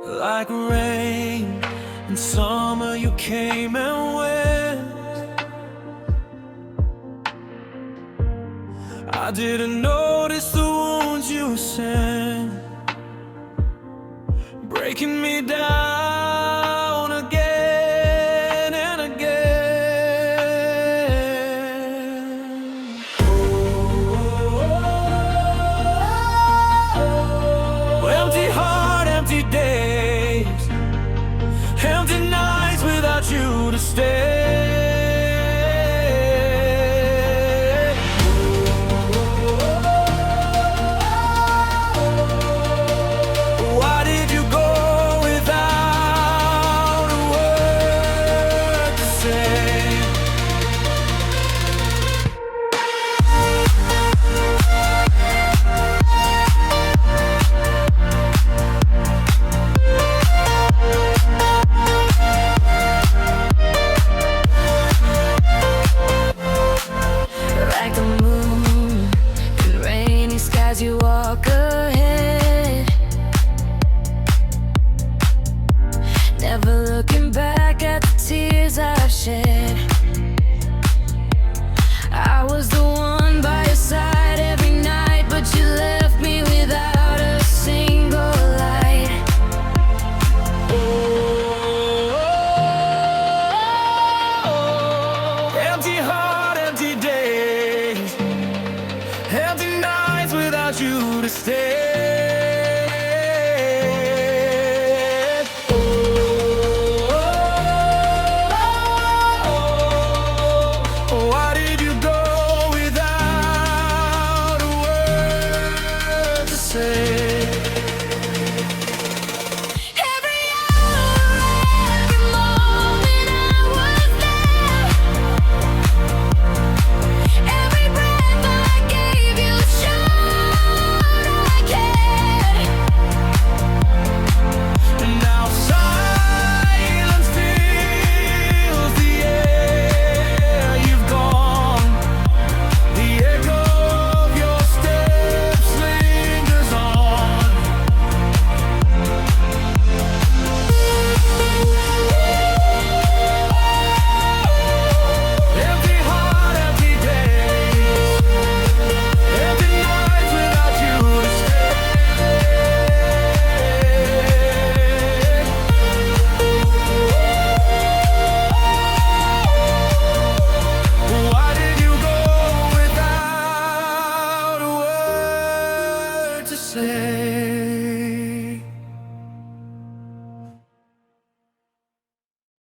Like rain in summer, you came and went. I didn't notice the wounds you sent, breaking me down again and again. Empty heart, empty days, empty nights without you to stay. Why did you go without a word to say? Like the moon in rainy skies, you walk ahead, never looking back at the tears I've shed. I was the one by your side every night, but you left me without a single light. Empty heart, empty days, empty nights without you to stay. Why did you go without a word to say? Every hour, every moment I was there. Every breath I gave you showed I cared. Now silence fills the air. You've gone. The echo of your steps lingers on. Empty heart, empty days, empty nights without you to stay. Why did you go without a word to say?